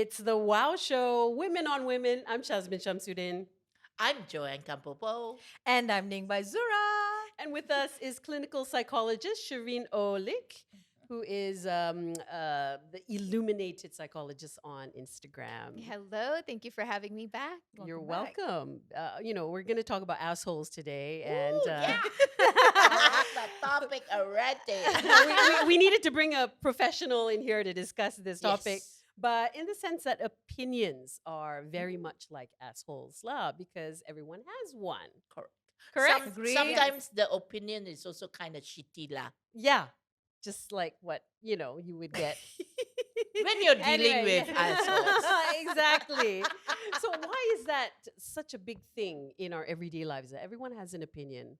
It's the Wow Show, Women on Women. I'm Shazmin Shamsuddin. I'm Joanne Campopo. And I'm Ning by Zura. And with us is clinical psychologist Shireen Olikh, who is the illuminated psychologist on Instagram. Hello, thank you for having me back. You're Welcome back. welcome. We're going to talk about assholes today. Ooh, yeah. I like the topic already. we needed to bring a professional in here to discuss this topic. Yes. But in the sense that opinions are very much like assholes lah, because everyone has one. Correct? Agreed. Sometimes the opinion is also kind of shitty lah. Yeah. Just like what, you would get. When you're dealing Anyway, with assholes. Exactly. So why is that such a big thing in our everyday lives that everyone has an opinion?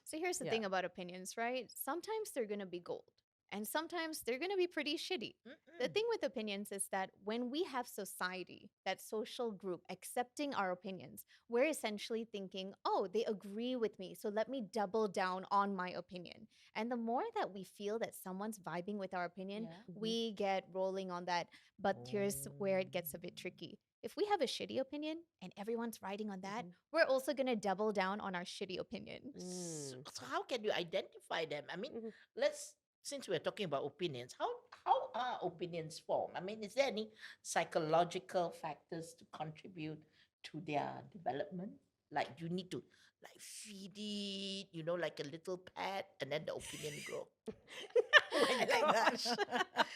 So here's the Yeah. thing about opinions, right? Sometimes they're going to be gold and sometimes they're going to be pretty shitty. The thing with opinions is that when we have society, that social group accepting our opinions, we're essentially thinking, oh, they agree with me. So let me double down on my opinion. And the more that we feel that someone's vibing with our opinion, Yeah. we get rolling on that. But here's where it gets a bit tricky. If we have a shitty opinion and everyone's riding on that, we're also going to double down on our shitty opinion. So how can you identify them? I mean, Mhm. since we're talking about opinions, how are opinions formed? I mean, is there any psychological factors to contribute to their development? Like you need to like feed it, like a little pet, and then the opinion grow. I like that.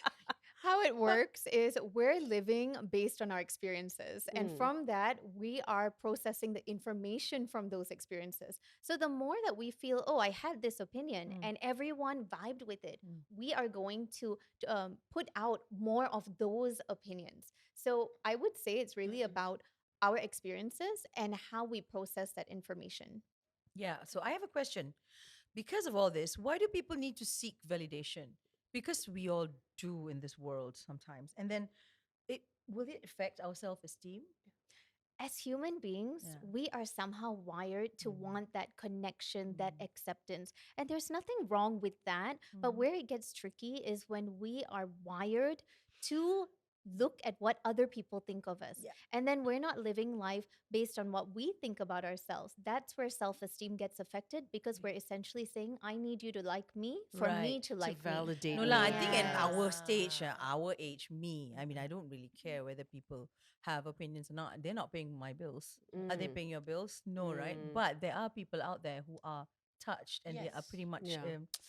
How it works is we're living based on our experiences. And Mm. from that, we are processing the information from those experiences. So the more that we feel, oh, I had this opinion Mm. and everyone vibed with it, Mm. we are going to put out more of those opinions. So I would say it's really Mhm. about our experiences and how we process that information. Yeah, so I have a question. Because of all this, why do people need to seek validation? Because we all do in this world sometimes. And then will it affect our self-esteem? As human beings, Yeah. we are somehow wired to Mm. want that connection, that Mm. acceptance. And there's nothing wrong with that. But Mhm. where it gets tricky is when we are wired to look at what other people think of us. Yeah. And then we're not living life based on what we think about ourselves. That's where self esteem gets affected because we're essentially saying, I need you to like me for me Right. to To like me. validate No me. lah, I think at Yes. our stage, our age, me, I mean, I don't really care whether people have opinions or not. They're not paying my bills. Are they Mm. paying your bills? No, right? Mm. But there are people out there who are touched and they are Yes. pretty much Yeah.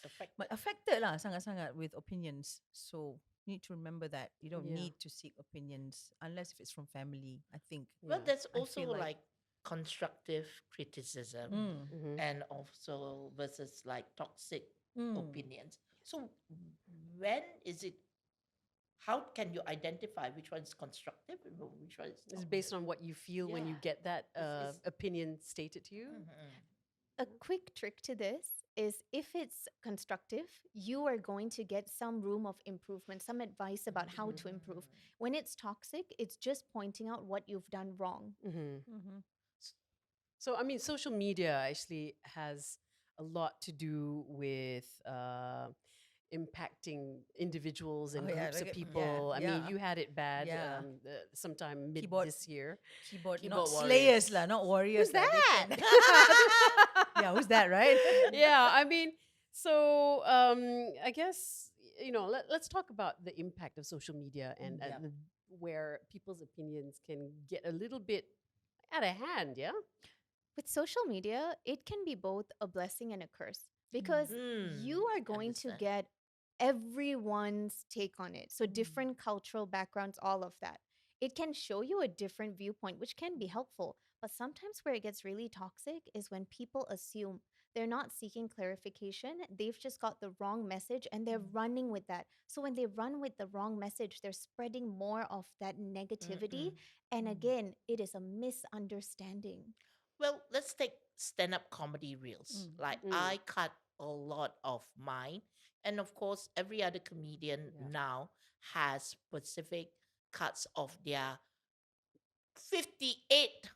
Affected. affected lah, sangat-sangat with opinions. So need to remember that you don't Yeah. need to seek opinions unless if it's from family. I think. Well, Yeah. there's I also feel like like- constructive criticism Mm. Mhm. and also versus like toxic Mm. opinions. So when is it? How can you identify which one is constructive and which one is It's not? based on what you feel when you Yeah. get that It's- opinion stated to you. Mhm. A quick trick to this is if it's constructive, you are going to get some room of improvement, some advice about how to improve. When it's toxic, it's just pointing out what you've done wrong. Mhm. Mhm. So, I mean, social media actually has a lot to do with impacting individuals and Oh, yeah, groups of like, people. I yeah. mean, you had it bad Yeah. sometime mid Keyboard- this year. Keyboard, Keyboard not warriors. slayers lah, not warriors. Who's lah. They that? can- yeah, who's that, right? Yeah, I mean, so I guess let's talk about the impact of social media and Yeah. where people's opinions can get a little bit out of hand. Yeah. With social media, it can be both a blessing and a curse because you are going to Understand. get everyone's take on it. So, different cultural backgrounds, all of that. It can show you a different viewpoint, which can be helpful. But sometimes where it gets really toxic is when people assume they're not seeking clarification. They've just got the wrong message and they're running with that. So, when they run with the wrong message, they're spreading more of that negativity. And again, it is a misunderstanding. Well, let's take stand-up comedy reels. Mm. Like Mm. I cut a lot of mine, and of course, every other comedian Yeah. now has specific cuts of their 58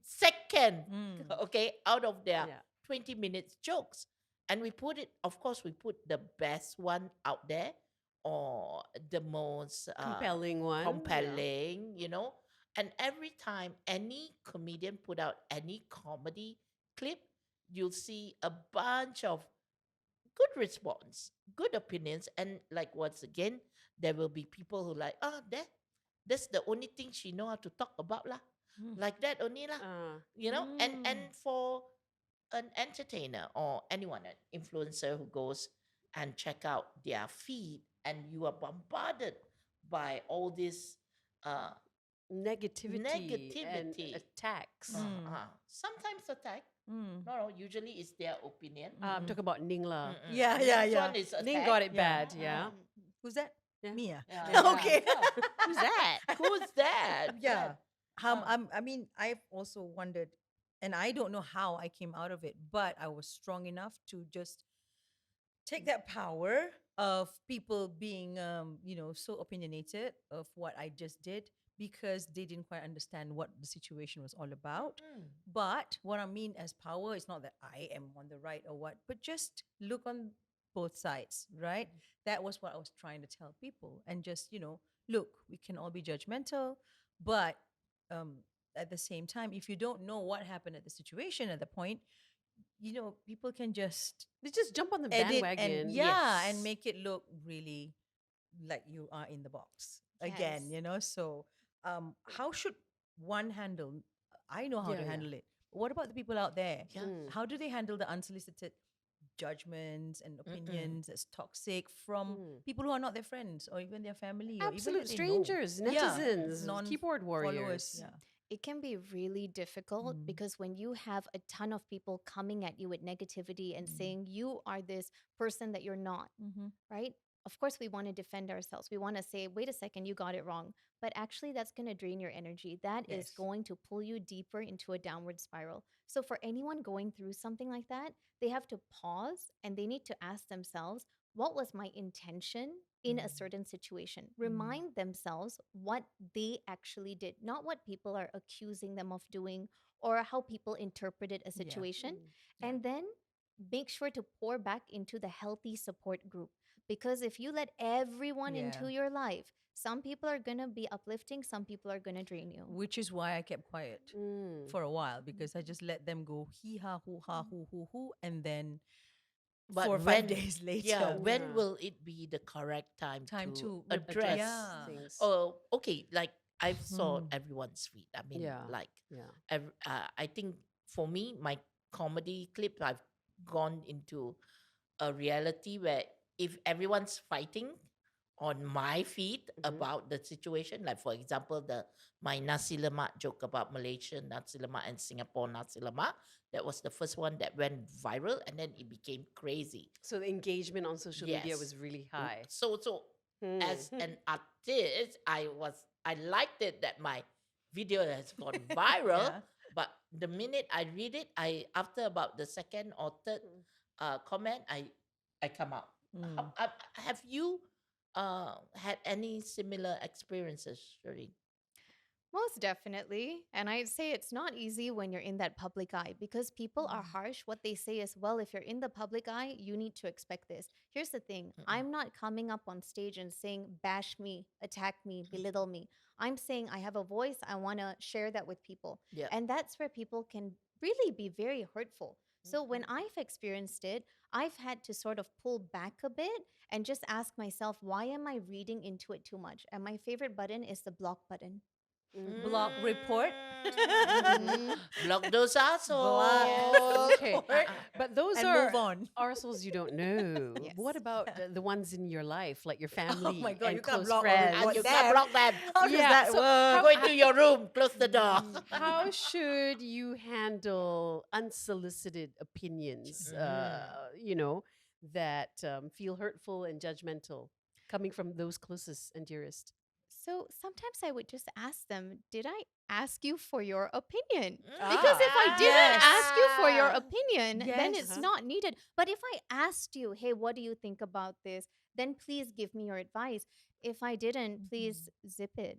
second, Mm. okay, out of their Yeah. 20 minutes jokes, and we put it. Of course, we put the best one out there or the most Compelling one. Yeah. compelling, And every time any comedian put out any comedy clip, you'll see a bunch of good response, good opinions, and like once again, there will be people who like, that's the only thing she know how to talk about lah, Mm. like that only lah, and for an entertainer or anyone, an influencer who goes and check out their feed, and you are bombarded by all this uh, Negativity and Negativity. attacks. sometimes attack. Mm. No, usually it's their opinion. Talk about Ningla. Mm-mm. Yeah, Next yeah, yeah. one is Ning attack. got it Yeah. bad, yeah. Who's that? Yeah. Mia. Yeah, Okay. yeah. Who's that? Who's that? Yeah. Uh. I mean, I've also wondered, and I don't know how I came out of it, but I was strong enough to just take that power of people being, so opinionated of what I just did because they didn't quite understand what the situation was all about. Mm. But what I mean as power is not that I am on the right or what, but just look on both sides, right? That was what I was trying to tell people. And just, look, we can all be judgmental, but at the same time, if you don't know what happened at the situation at the point, people can just They just jump on the edit bandwagon. and yes. and make it look really like you are in the box again, Yes. So how should one handle, I know how Yeah, to yeah. handle it, but what about the people out there? Yeah. How do they handle the unsolicited judgments and opinions that's toxic from people who are not their friends or even their family or even Absolute that they know? strangers, Yeah, netizens, keyboard followers, warriors. yeah. It can be really difficult Mm. because when you have a ton of people coming at you with negativity and Mm. saying you are this person that you're not, Mm-hmm. right? Of course, we want to defend ourselves. We want to say, wait a second, you got it wrong. But actually, that's going to drain your energy. That is Yes. going to pull you deeper into a downward spiral. So, for anyone going through something like that, they have to pause and they need to ask themselves, what was my intention in a certain situation? Remind themselves what they actually did, not what people are accusing them of doing or how people interpreted a situation. Yeah. And then make sure to pour back into the healthy support group. Because if you let everyone into Yeah. your life, some people are going to be uplifting, some people are going to drain you. Which is why I kept quiet Mm. for a while because I just let them go hee ha hoo ha hoo, and then But 4 or 5 when, days later, yeah, when Yeah. will it be the correct time to address? Yeah. things. Oh, okay. Like I've saw Mm. everyone's feed. I mean, Yeah. like Yeah. I think for me, my comedy clip, I've gone into a reality where if everyone's fighting on my feed about the situation, like for example, my nasi lemak joke about Malaysian nasi lemak and Singapore nasi lemak, that was the first one that went viral, and then it became crazy. So the engagement on social media Yes. was really high. So as an artist, I liked it that my video has gone viral. Yeah. But the minute I read it, after about the second or third comment, I come out. Mm. Have you had any similar experiences, Shireen? Most definitely. And I'd say it's not easy when you're in that public eye because people are harsh. What they say is, well, if you're in the public eye, you need to expect this. Here's the thing, I'm not coming up on stage and saying, bash me, attack me, belittle me. I'm saying I have a voice. I want to share that with people. Yeah. And that's where people can really be very hurtful. So when I've experienced it, I've had to sort of pull back a bit and just ask myself, why am I reading into it too much? And my favorite button is the block button. Block report. Block those assholes. Block. Okay. But those And are move on. arseholes you don't know. Yes. What about the ones in your life, like your family my God, and you can't close block or friends? And report you them. can't block them. How does Yeah, that so work? Go into your room, close the door. How should you handle unsolicited opinions, that feel hurtful and judgmental coming from those closest and dearest? So sometimes I would just ask them, did I ask you for your opinion? Because if I didn't yes. ask you for your opinion, then Yes. it's not needed. But if I asked you, hey, what do you think about this? Then please give me your advice. If I didn't, please zip it.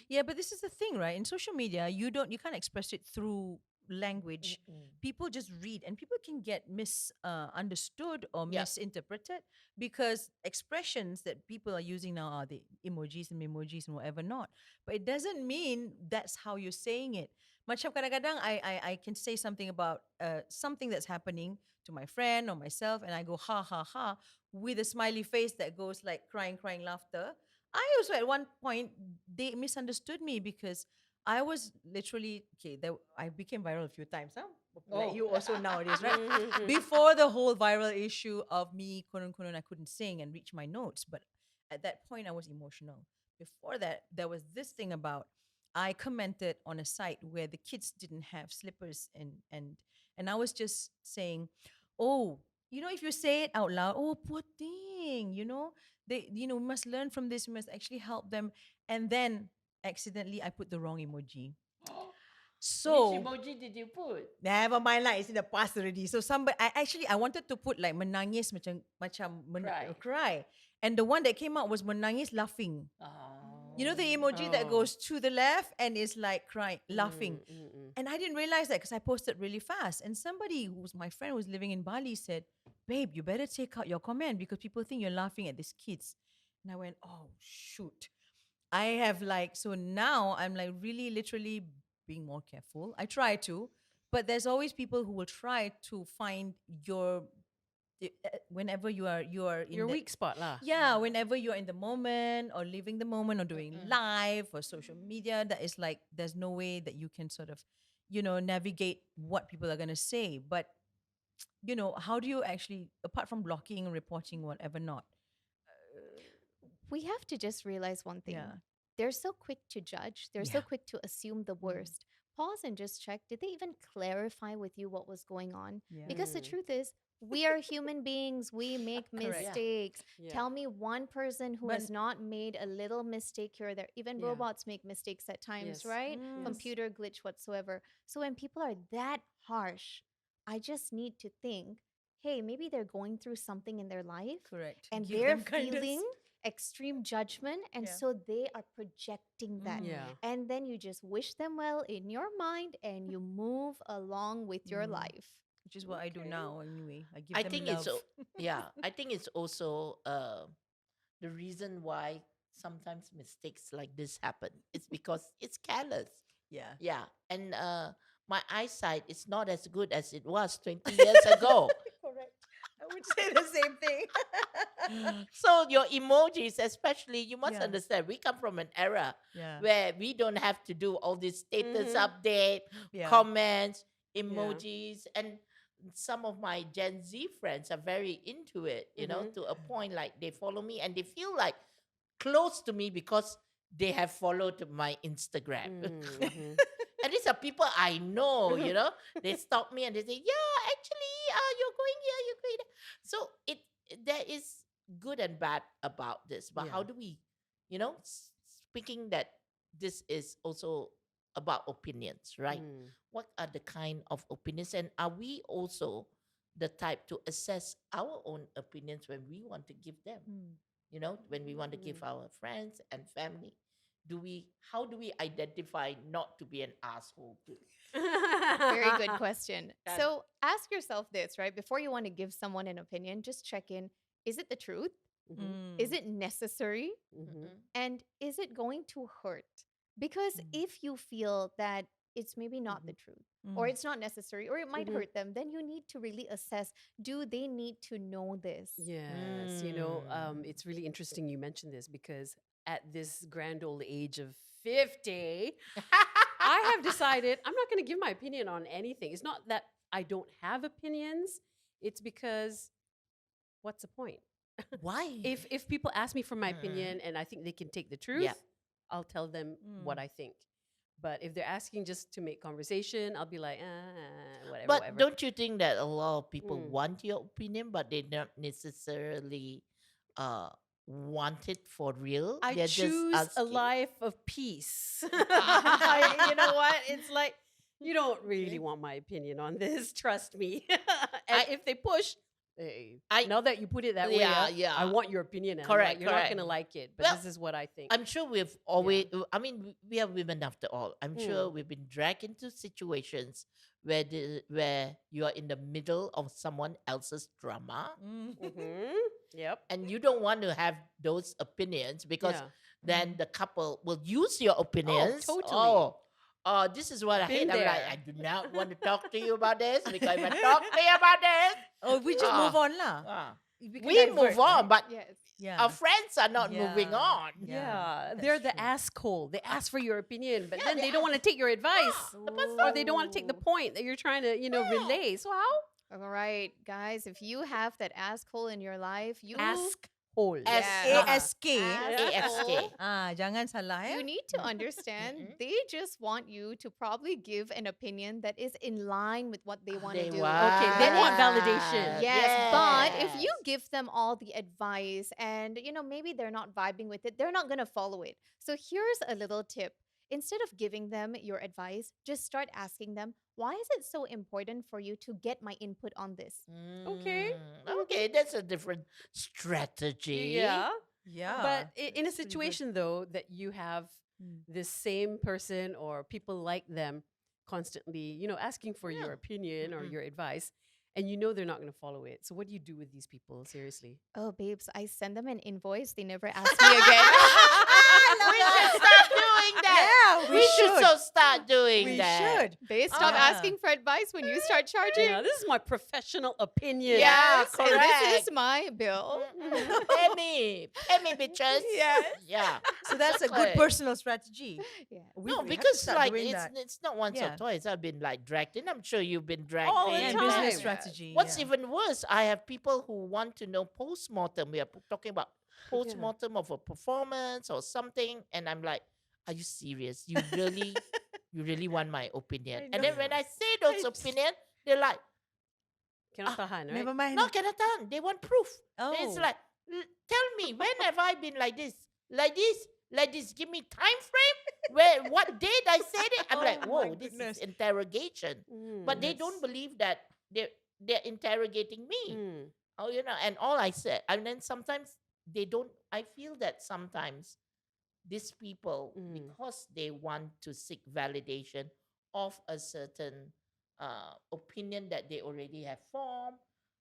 Yeah, but this is the thing, right? In social media, you can't express it through language, people just read and people can get misunderstood or Yep. misinterpreted because expressions that people are using now are the emojis and memojis and whatever not. But it doesn't mean that's how you're saying it. Macam kadang-kadang I can say something about something that's happening to my friend or myself and I go ha ha ha with a smiley face that goes like crying, crying laughter. I also at one point they misunderstood me because I was literally okay. I became viral a few times. Huh? Like Oh. you also nowadays, right? Mhm. Before the whole viral issue of me kunun I couldn't sing and reach my notes, but at that point I was emotional. Before that, there was this thing about I commented on a site where the kids didn't have slippers and I was just saying, oh, if you say it out loud, oh, poor thing, we must learn from this. We must actually help them. And then accidentally, I put the wrong emoji. So Which emoji did you put? never mind lah. It's in the past already. So I wanted to put like menangis Cry. cry, and the one that came out was menangis laughing. You know the emoji that Oh. goes to the left and is like crying, laughing. Mm. And I didn't realize that because I posted really fast. And somebody who's my friend who's living in Bali said, babe, you better take out your comment because people think you're laughing at these kids. And I went, oh, shoot. I have so now I'm like really literally being more careful. I try to, but there's always people who will try to find whenever you are in Your that- weak spot lah. yeah, whenever you're in the moment or living the moment or doing live or social media, that is like there's no way that you can sort of, navigate what people are gonna say. But how do you actually, apart from blocking and reporting, whatever not? We have to just realize one thing. Yeah. They're so quick to judge, they're so Yeah. quick to assume the worst. Pause and just check, did they even clarify with you what was going on? Yeah. Because the Mm. truth is, we are human beings, we make Correct. mistakes. Yeah. Tell me one person who But- has not made a little mistake here or there. Even Yeah. robots make mistakes at times, Yes. right? Mm. Computer glitch whatsoever. So when people are that harsh, I just need to think, hey, maybe they're going through something in their life Correct. and Give they're them kindness. feeling extreme judgment, and Yeah. so they are projecting that. Yeah. And then you just wish them well in your mind and you move along with your life. Which is what I do now anyway. I give I them think love. I think it's also the reason why sometimes mistakes like this happen. It's because it's careless. yeah. Yeah, and my eyesight is not as good as it was 20 years ago. Correct. I would say the same thing. So your emojis, especially, you must Yeah. understand. We come from an era Yeah. where we don't have to do all this status update, Yeah. comments, emojis, and some of my Gen Z friends are very into it. To a point like they follow me and they feel like close to me because they have followed my Instagram. Mhm. And these are people I know, they stop me and they say, yeah, actually, you're going here, you're going there. So there is good and bad about this. But how Yeah. do we, speaking that this is also about opinions, right? Mm. What are the kind of opinions? And are we also the type to assess our own opinions when we want to give them? When we want to give our friends and family? How do we identify not to be an asshole too? Very good question. Got it. So ask yourself this, right? Before you want to give someone an opinion, just check in. Is it the truth? Mhm. Is it necessary? Mhm. And is it going to hurt? Because if you feel that it's maybe not the truth, or it's not necessary, or it might hurt them, then you need to really assess, do they need to know this? Yes, it's really interesting you mentioned this because at this grand old age of 50, I have decided I'm not going to give my opinion on anything. It's not that I don't have opinions, it's because what's the point? Why? If people ask me for my opinion and I think they can take the truth, Yeah. I'll tell them what I think. But if they're asking just to make conversation, I'll be like, whatever. But whatever. don't you think that a lot of people want your opinion, but they don't necessarily want it for real? I They're just choose a asking? life of peace. You know what? It's like you don't really want my opinion on this. Trust me. And if they push, hey, now that you put it that way, Yeah. I want your opinion. And Correct, you're not correct. gonna like it, but Well, this is what I think. I'm sure we've always, I mean, we are women after all. I'm sure we've been dragged into situations where you are in the middle of someone else's drama, Mm. Mm-hmm. Yep. and you don't want to have those opinions because Yeah. then the couple will use your opinions. totally. This is what I Been hate. I'm like, there. I do not want to talk to you about this because if I talk to you about this, Oh, we just move Ah, on lah. ah, We can we divert, move on, right? but Yes. Yeah. our friends are not moving Yeah. on. Yeah, that's they're the true. asshole. They ask for your opinion, but Yeah, then they they don't want to take your advice, the person- or they don't want to take the point that you're trying to, relay. So how? All right, guys, if you have that asshole in your life, you Ask hole. As- Yeah. ASK. ASK. Jangan salah You need to Mm. understand Mm-mm. they just want you to probably give an opinion that is in line with what they want to They do. Okay, they want validation. Yes, but if you Yes. give them all the advice and maybe they're not vibing with it, they're not going to follow it. So here's a little tip. Instead of giving them your advice, just start asking them, why is it so important for you to get my input on this? Okay. Okay, that's a different strategy. Yeah. Yeah. But in a that's pretty good. situation though that you have Mm. this same person or people like them constantly, asking for your Yeah. opinion or Mhm. your advice, and you know they're not going to follow it. So what do you do with these people? Seriously. Oh, babes, I send them an invoice. They never ask me again. We should start doing that. Yeah, We should so start doing We that. should. They stop Ah. asking for advice when you start charging. Yeah, this is my professional opinion. Yeah, Yes, and this correct. is my bill. Pay me, bitches. Yes. Yeah. So that's a good Exactly. personal strategy. Yeah. We No, have to because start like doing that. it's not once Yeah. or twice I've been like dragged in. I'm sure you've been dragged All the in. Yeah, time. business Yes. strategy. What's yeah. even worse, I have people who want to know post-mortem. We are talking about post-mortem of a performance or something, and I'm like, are you serious? You really want my opinion? I And then know. when I say those I- opinions, they're like, Cannot tahan, right? Never mind. no, cannot done. They want proof. Oh. Then it's like, tell me, when have I been like this? Like this? Like this? Give me time frame. Where? What date I said it? I'm like, Oh my whoa, this goodness. is interrogation. But they Yes. don't believe that they're interrogating me. Mm. Oh, and all I said, and then sometimes they don't. I feel that sometimes these people, Mm. because they want to seek validation of a certain opinion that they already have formed,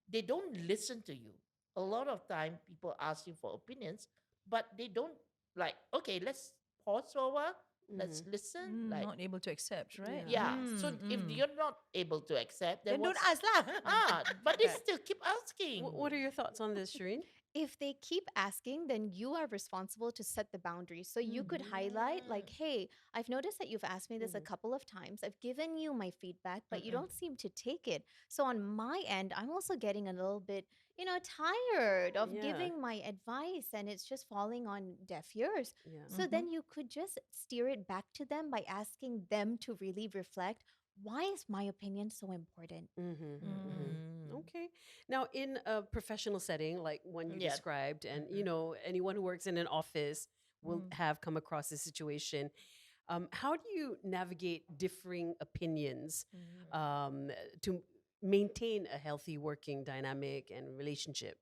they don't listen to you. A lot of time, people ask you for opinions, but they don't like. Okay, let's pause for a while. Let's listen. Like, Not able to accept, right? yeah. So Mm, if mm. you're not able to accept, then then don't what's- ask lah. but they Okay. still keep asking. What are your thoughts on this, Shireen? If they keep asking, then you are responsible to set the boundaries. So you could highlight, like, hey, I've noticed that you've asked me this a Mhm. couple of times. I've given you my feedback, but you Mhm. don't seem to take it. So on my end, I'm also getting a little bit, tired of Yeah. giving my advice and it's just falling on deaf ears. Yeah. So then you could just steer it back to them by asking them to really reflect, why is my opinion so important? Okay. Now, in a professional setting, like one you Yeah. described, and Mhm. anyone who works in an office will Mm. have come across this situation. How do you navigate differing opinions to maintain a healthy working dynamic and relationship?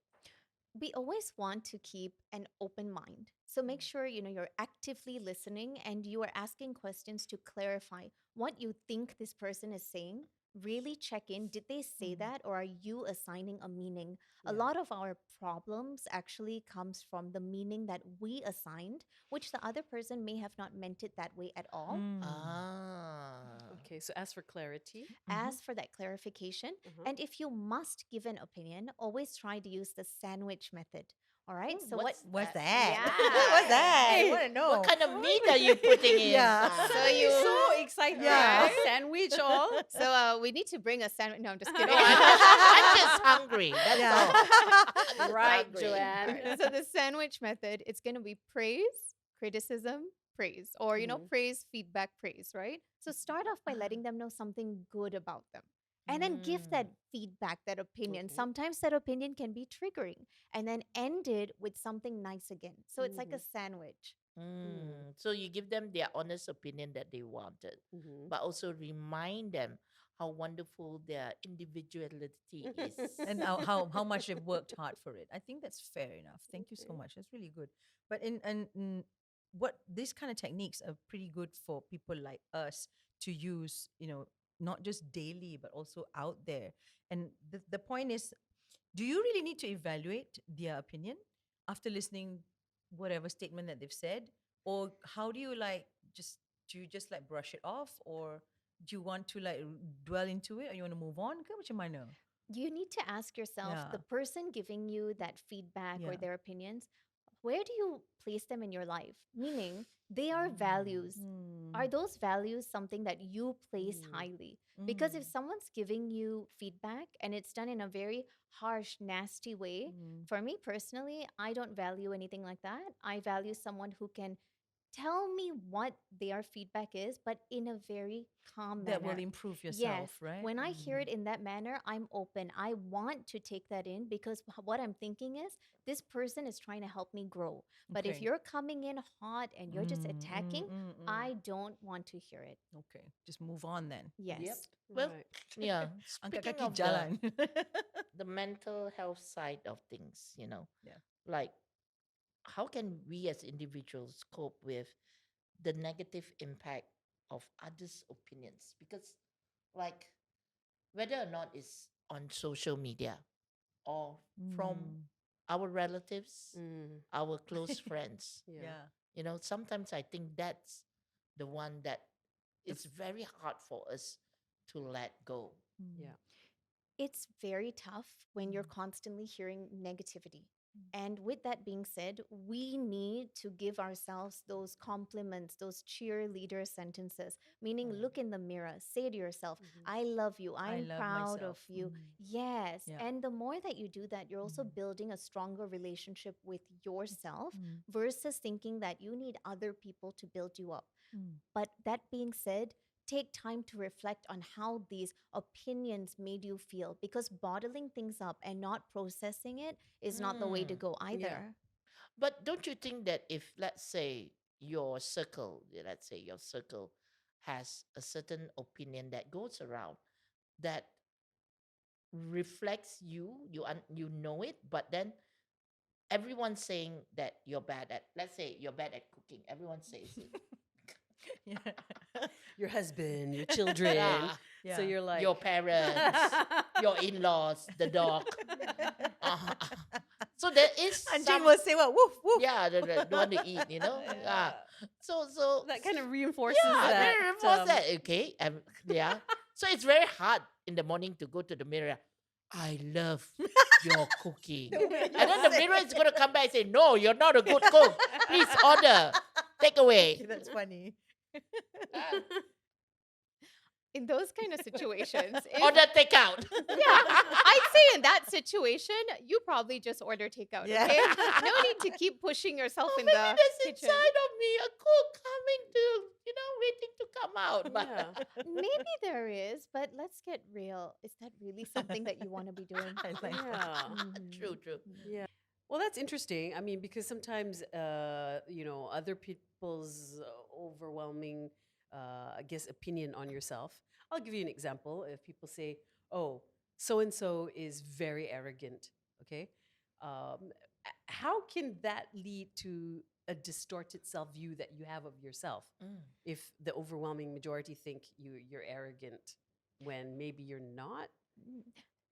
We always want to keep an open mind. So make sure you're actively listening and you are asking questions to clarify what you think this person is saying. Really check in. Did they say that or are you assigning a meaning? A Yeah. lot of our problems actually comes from the meaning that we assigned, which the other person may have not meant it that way at all. Mm. Ah. Okay, so ask for clarity. Ask for that clarification. Uh-huh. And if you must give an opinion, always try to use the sandwich method. All right. Oh, So What's that? Yeah. What's that? I Hey, want to know. What kind of meat are you putting in? Yeah. So You're you- so excited. Yeah. Yeah. Sandwich all. So we need to bring a sandwich. No, I'm just kidding. No, I'm just hungry. That's Yeah. all. I'm just Right, hungry. Joanne. So the sandwich method, it's going to be praise, criticism, praise, or Mhm. praise, feedback, praise, right? So start off by letting them know something good about them. And then give that feedback, that opinion. Okay. Sometimes that opinion can be triggering. And then end it with something nice again. So it's like a sandwich. So you give them their honest opinion that they wanted, Mhm. but also remind them how wonderful their individuality is. And how much they've worked hard for it. I think that's fair enough. Thank you so much. That's really good. But in what these kind of techniques are pretty good for people like us to use, not just daily, but also out there. And the point is, do you really need to evaluate their opinion after listening whatever statement that they've said? Or how do you like just do you just like brush it off, or do you want to like dwell into it, or you want to move on? Ke macam mana? You need to ask yourself, Yeah. the person giving you that feedback or Yeah. their opinions, where do you place them in your life? Meaning, they are values. Are Mm. those values something that you place Mm. highly? Because if Mm. someone's giving you feedback and it's done in a very harsh, nasty way, Mm. for me personally, I don't value anything like that. I value someone who can tell me what their feedback is, but in a very calm That will manner. improve Yes, yourself, right? when I hear it in that manner, I'm open. I want to take that in because what I'm thinking is this person is trying to help me grow. But if Okay. you're coming in hot and you're just attacking, Mm. I don't want to hear it. Okay, just move on then. Yep. Yes. Well, Right. yeah. Angkat Speaking kaki of jalan. the mental health side of things, Yeah. like how can we as individuals cope with the negative impact of others' opinions? Because, like, whether or not it's on social media or from Mm. our relatives, Mm. our close friends, Yeah. Yeah. sometimes I think that's the one that The it's very hard for us to let go. Mm. Yeah. It's very tough when you're Mm. constantly hearing negativity. Mm. And with that being said, we need to give ourselves those compliments, those cheerleader sentences, meaning Mm. look in the mirror, say to yourself, Mhm. I love you, I I'm love proud of myself. you. Mm. Yes. Yeah. And the more that you do that, you're also Mm. building a stronger relationship with yourself Mm. versus thinking that you need other people to build you up. Mm. But that being said, take time to reflect on how these opinions made you feel because bottling things up and not processing it is not the way to Mm. go Yeah. either. But don't you think that if, let's say, your circle has a certain opinion that goes around that reflects you, you know it, but then everyone's saying that you're bad at, let's say, you're bad at cooking. Everyone says it. Yeah. Your husband, your children. Yeah. So Yeah. you're like Your parents, your in-laws, the dog. Uh, so there is Anjing some, will say what? Woof woof. yeah, the one to eat, Yeah. So that kind of reinforces yeah, that. very reinforce that. Okay, yeah. So it's very hard in the morning to go to the mirror. I love your cooking, The way you and then the say mirror is gonna come back and say, "No, you're not a good cook. Please order, take away." Okay, that's funny. Ah, In those kind of situations, order takeout. yeah, I'd say in that situation, you probably just order takeout. Yeah. Okay, no need to keep pushing yourself Or in maybe the there's kitchen. inside of me a cook coming to, waiting to come out. But Yeah. Maybe there is, but let's get real. Is that really something that you want to be doing? I like that. Yeah. true, Mhm. true. Yeah. Well, that's interesting. I mean, because sometimes, other people's overwhelming, I guess, opinion on yourself. I'll give you an example. If people say, "Oh, so and so is very arrogant," okay, how can that lead to a distorted self view that you have of yourself? Mm. If the overwhelming majority think you're arrogant when maybe you're not. Mm.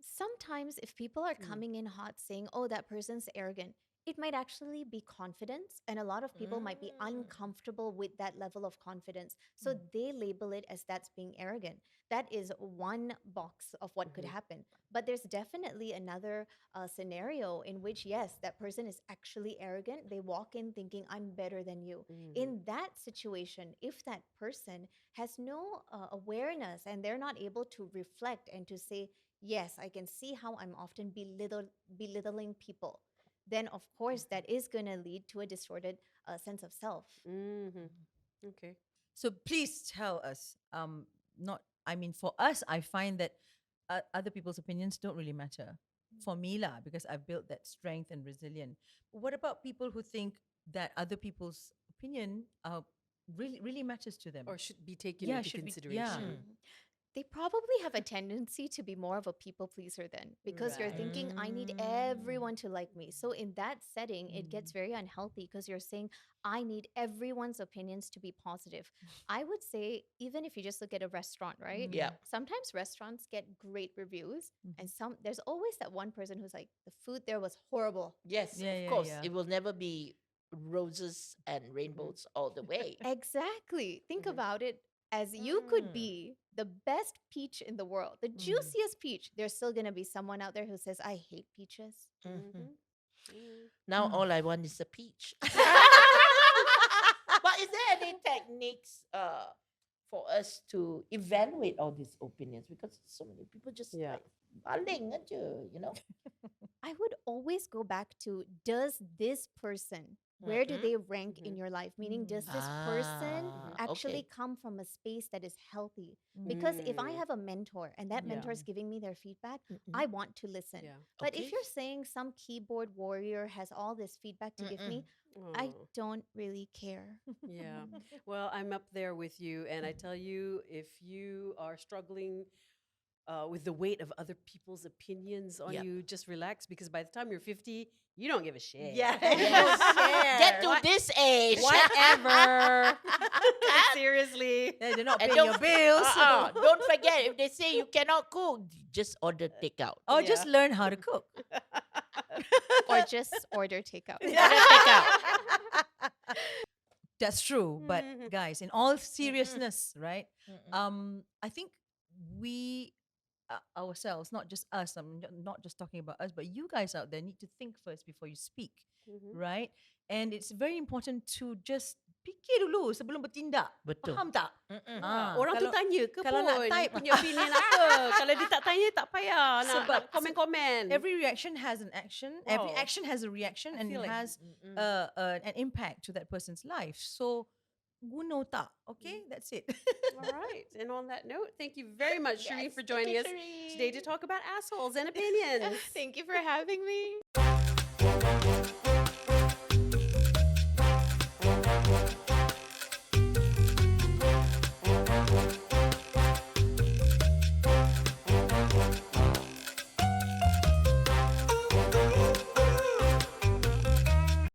Sometimes, if people are Mm. coming in hot saying, oh, that person's arrogant, it might actually be confidence. And a lot of people might be Mm. uncomfortable with that level of confidence. So Mm. they label it as that's being arrogant. That is one box of what could Mhm. happen. But there's definitely another scenario in which, yes, that person is actually arrogant. They walk in thinking, I'm better than you. Mhm. In that situation, if that person has no awareness and they're not able to reflect and to say, yes, I can see how I'm often belittling people, then of course that is going to lead to a distorted sense of self. Mhm. Okay. So please tell us. Not. I mean, for us, I find that other people's opinions don't really matter. For me, lah, because I've built that strength and resilience. But what about people who think that other people's opinion really really matters to them? Or should be taken Yeah, into should be. consideration. Yeah. Mm. Mhm. They probably have a tendency to be more of a people pleaser then, because you're Right. thinking, I need everyone to like me. So in that setting, it gets very unhealthy because you're saying, I need everyone's opinions to be positive. I would say, even if you just look at a restaurant, right? Yeah. Sometimes restaurants get great reviews, and there's always that one person who's like, the food there was horrible. Yes, Yeah, of yeah, course. yeah. It will never be roses and rainbows all the way. Exactly. Think Mhm. about it as you could Mm. be the best peach in the world, the juiciest peach. There's still going to be someone out there who says, I hate peaches. Mhm. Mhm. Now all I want is a peach. But is there any techniques for us to evaluate all these opinions? Because so many people just Yeah. like baling aja, you know? I would always go back to, does this person, where do Mhm. they rank in your life? Meaning, does this person Ah, actually okay. come from a space that is healthy? Because if I Mm. have a mentor and that Yeah. mentor is giving me their feedback, Mm-mm. I want to listen. Yeah. But if Okay. you're saying some keyboard warrior has all this feedback to give me, I Oh. don't really care. Yeah. Well, I'm up there with you. And I tell you, if you are struggling with the weight of other people's opinions on Yep. you, just relax, because by the time you're 50, you don't give a shit. Yeah. Yes. Get to What- this age. Whatever. Seriously. They're not And paying your bills. don't forget, if they say you cannot cook, just order takeout. Or just Yeah. learn how to cook. Or just order takeout. Order takeout. That's true. But Mhm. guys, in all seriousness, right? Mm-mm. I think we ourselves, not just us, I'm not just talking about us, but you guys out there need to think first before you speak, Mhm. right? And it's very important to just fikir dulu sebelum bertindak. Betul. Faham tak? Mm-mm. Orang tu kalau- tanya ke kalau nak pun type- punya opinion apa. Kalau dia tak tanya, tak payah nak Sebab komen-komen. Every reaction has an action. Every Wow. action has a reaction, I and feel it like- has Mm-mm. an impact to that person's life. So, guna tak? Okay, that's it. All right. And on that note, thank you very much, Shireen, Yes, for thank joining you, us today to Shireen. talk about assholes and opinions. Thank you for having me.